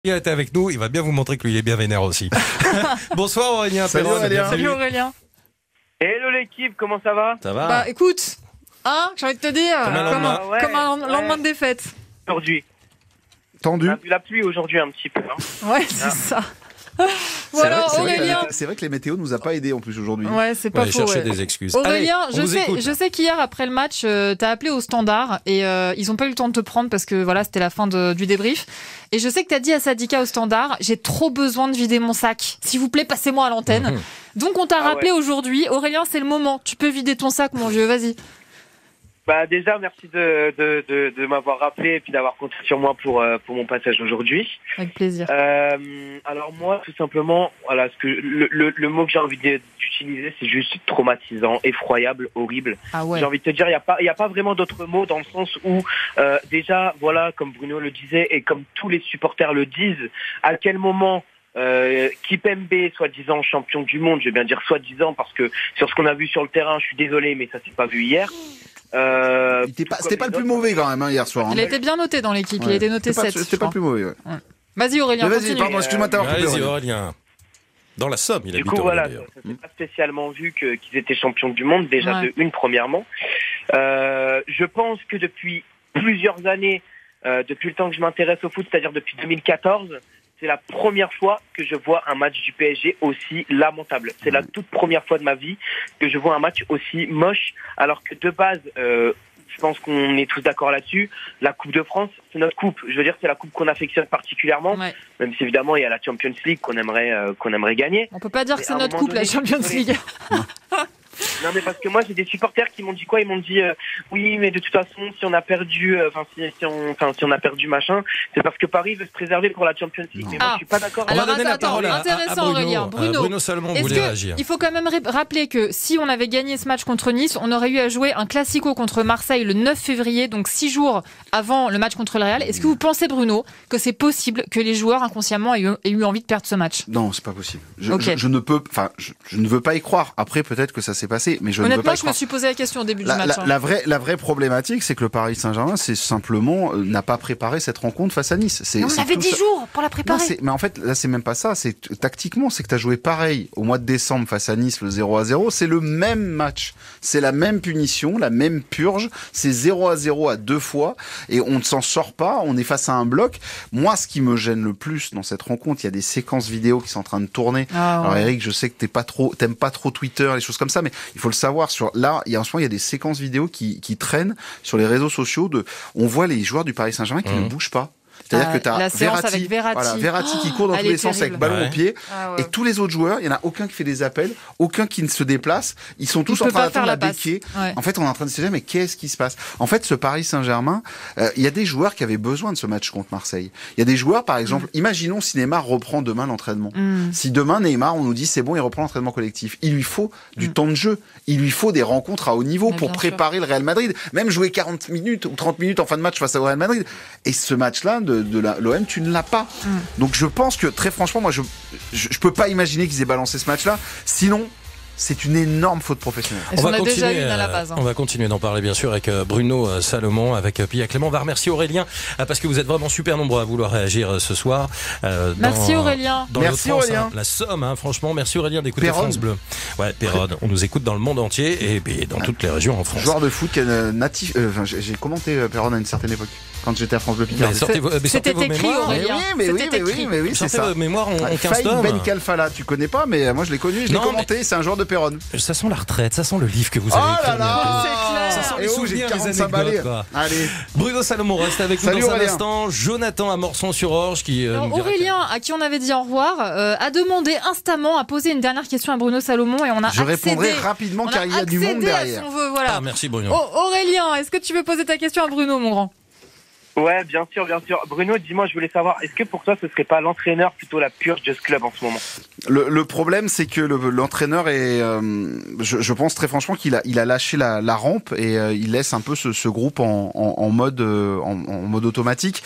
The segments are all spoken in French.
Il est avec nous, il va bien vous montrer qu'il est bien vénère aussi. Bonsoir Aurélien. Salut Aurélien. Salut Aurélien. Hello l'équipe, comment ça va? Ça va? Bah écoute, j'ai envie de te dire, comme un lendemain de défaite. Aujourd'hui. Tendu. On a vu la pluie aujourd'hui un petit peu. Hein. Ouais, c'est ça. Voilà, Aurélien. C'est vrai que les météos nous a pas aidés en plus aujourd'hui. Ouais, c'est pas faux. Chercher Ouais. des excuses. Aurélien, Allez, je sais qu'hier après le match, t'as appelé au standard et ils ont pas eu le temps de te prendre parce que voilà, c'était la fin du débrief. Et je sais que t'as dit à Sadika au standard, j'ai trop besoin de vider mon sac. S'il vous plaît, passez-moi à l'antenne. Donc on t'a rappelé aujourd'hui. Aurélien, c'est le moment. Tu peux vider ton sac, mon vieux. Vas-y. Bah déjà, merci de m'avoir rappelé et puis d'avoir compté sur moi pour mon passage aujourd'hui. Avec plaisir. Alors moi, tout simplement, voilà, le mot que j'ai envie d'utiliser, c'est juste traumatisant, effroyable, horrible. Ah ouais. J'ai envie de te dire, il y a pas vraiment d'autres mots dans le sens où déjà, voilà, comme Bruno le disait et comme tous les supporters le disent, à quel moment Kipembe, soi-disant champion du monde, je vais bien dire soi-disant parce que sur ce qu'on a vu sur le terrain, je suis désolé, mais ça s'est pas vu hier. C'était pas le plus mauvais quand même hier soir. Il a été bien noté dans l'équipe. Il a été noté 7. C'était pas le plus mauvais. Ouais. Vas-y Aurélien, Mais vas-y, continue. pardon, excuse-moi de t'avoir coupé. Vas-y Aurélien. Dans la Somme, il Du habite coup, Aurélien, voilà, d'ailleurs. ça s'est pas spécialement vu qu'ils étaient champions du monde, déjà Ouais. de une premièrement. Je pense que depuis plusieurs années, depuis le temps que je m'intéresse au foot, c'est-à-dire depuis 2014, c'est la première fois que je vois un match du PSG aussi lamentable. C'est la toute première fois de ma vie que je vois un match aussi moche, alors que de base, je pense qu'on est tous d'accord là-dessus, la Coupe de France, c'est notre coupe. Je veux dire, c'est la coupe qu'on affectionne particulièrement, Ouais. même si évidemment il y a la Champions League qu'on aimerait gagner. On peut pas dire que Mais c'est à un notre moment couple, la donné, Champions désolé. League. Non mais parce que moi j'ai des supporters qui m'ont dit quoi? Ils m'ont dit oui mais de toute façon si on a perdu si on a perdu machin, c'est parce que Paris veut se préserver pour la Champions League. Mais moi je suis pas d'accord. On va Alors, donner la attends, parole à intéressant, Bruno. Aurélien. Bruno, Salomon Est-ce voulait réagir. il faut quand même rappeler que si on avait gagné ce match contre Nice, on aurait eu à jouer un classico contre Marseille le 9 février, donc 6 jours avant le match contre le Real. Est-ce que vous pensez, Bruno, que c'est possible que les joueurs inconsciemment aient eu envie de perdre ce match? Non, c'est pas possible. Ok. Je ne veux pas y croire. Après, peut-être que ça s'est passé, mais je ne veux Honnêtement, pas y je me croire. suis posé la question au début du match. La vraie problématique, c'est que le Paris Saint-Germain, c'est simplement n'a pas préparé cette rencontre face à Nice. Mais on avait 10 jours pour la préparer. Mais en fait, là, c'est même pas ça. C'est tactiquement, c'est que tu as joué pareil au mois de décembre face à Nice, le 0-0. C'est le même match. C'est la même punition, la même purge. C'est 0-0 à 2 fois. Et on ne s'en sort pas. On est face à un bloc. Moi, ce qui me gêne le plus dans cette rencontre, il y a des séquences vidéo qui sont en train de tourner. Alors, Eric, je sais que t'aimes pas trop Twitter, les choses comme ça, mais il faut le savoir. En ce moment, il y a des séquences vidéo qui traînent sur les réseaux sociaux. On voit les joueurs du Paris Saint-Germain qui ne bougent pas. C'est-à-dire que tu la as séance avec Verratti. qui court dans tous elle est les sens avec terrible. ballon au pied. Ah ouais. Et tous les autres joueurs, il n'y en a aucun qui fait des appels, aucun qui ne se déplace. Ils sont tous Il en peut train pas d'attendre faire la la passe. béquille. Ouais. En fait, on est en train de se dire, mais qu'est-ce qui se passe? En fait, ce Paris Saint-Germain, il y a des joueurs qui avaient besoin de ce match contre Marseille. Il y a des joueurs, par exemple, imaginons si Neymar reprend demain l'entraînement. Si demain, Neymar, on nous dit, c'est bon, il reprend l'entraînement collectif. Il lui faut du temps de jeu. Il lui faut des rencontres à haut niveau Mais pour bien préparer le Real Madrid. Même jouer 40 minutes ou 30 minutes en fin de match face au Real Madrid. Et ce match-là, de l'OM, tu ne l'as pas. Donc je pense que très franchement, moi je peux pas imaginer qu'ils aient balancé ce match-là. Sinon, c'est une énorme faute professionnelle. Et on a déjà une à la base. On va continuer d'en parler bien sûr avec Bruno Salomon, avec Pia Clément. On va remercier Aurélien parce que vous êtes vraiment super nombreux à vouloir réagir ce soir. Merci Aurélien. Dans Merci l'Hauts-de-France, Aurélien. la Somme, franchement, merci Aurélien d'écouter Péronne. France Bleu. Ouais, Péronne. On nous écoute dans le monde entier et dans toutes les régions en France. Joueur de foot qui est natif. J'ai commenté Péronne à une certaine époque quand j'étais à France Bleu Picardie. Sortez vos C'était mémoires. écrit, Aurélien. Mais oui, C'était écrit. c'est Sortez ça. vos mémoires en Faïd 15 Ben tomes. Kalfala, tu connais pas, mais moi je l'ai connu, je l'ai Non, commenté, c'est un joueur de Péronne. Ça sent la retraite, ça sent le livre que vous Oh avez là écrit. là, C'est clair. Ça sent les Et oh, souvenirs, j'ai les 45 balais. anecdotes, quoi. Allez. Bruno Salomon reste avec nous Salut, dans un Aurélien. instant. Jonathan à Morson-sur-Orge qui Alors, nous dira Aurélien, à qui on avait dit au revoir, a demandé instamment à poser une dernière question à Bruno Salomon et on a Je répondrai accédé. rapidement On a car il y a du monde accédé à derrière. son vœu, voilà. Ah, merci Bruno. Aurélien, est-ce que tu veux poser ta question à Bruno, mon grand? Ouais, bien sûr, bien sûr. Bruno, dis-moi, je voulais savoir, est-ce que pour toi, ce serait pas l'entraîneur plutôt la purge de ce club en ce moment? Le problème, c'est que l'entraîneur est, je pense très franchement qu'il a lâché la rampe et il laisse un peu ce groupe en mode automatique.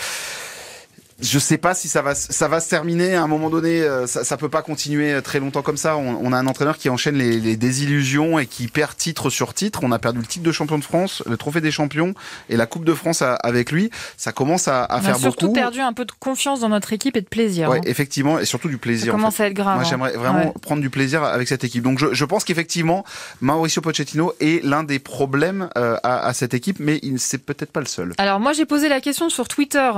Je sais pas si ça va se terminer à un moment donné. Ça peut pas continuer très longtemps comme ça. On a un entraîneur qui enchaîne les désillusions et qui perd titre sur titre. On a perdu le titre de champion de France, le trophée des champions et la Coupe de France avec lui. Ça commence à faire beaucoup. On a surtout perdu un peu de confiance dans notre équipe et de plaisir. Ouais, effectivement, et surtout du plaisir. Ça commence à être grave. Moi, j'aimerais vraiment prendre du plaisir avec cette équipe. Donc, je pense qu'effectivement, Mauricio Pochettino est l'un des problèmes à cette équipe, mais c'est peut-être pas le seul. Alors, moi, j'ai posé la question sur Twitter.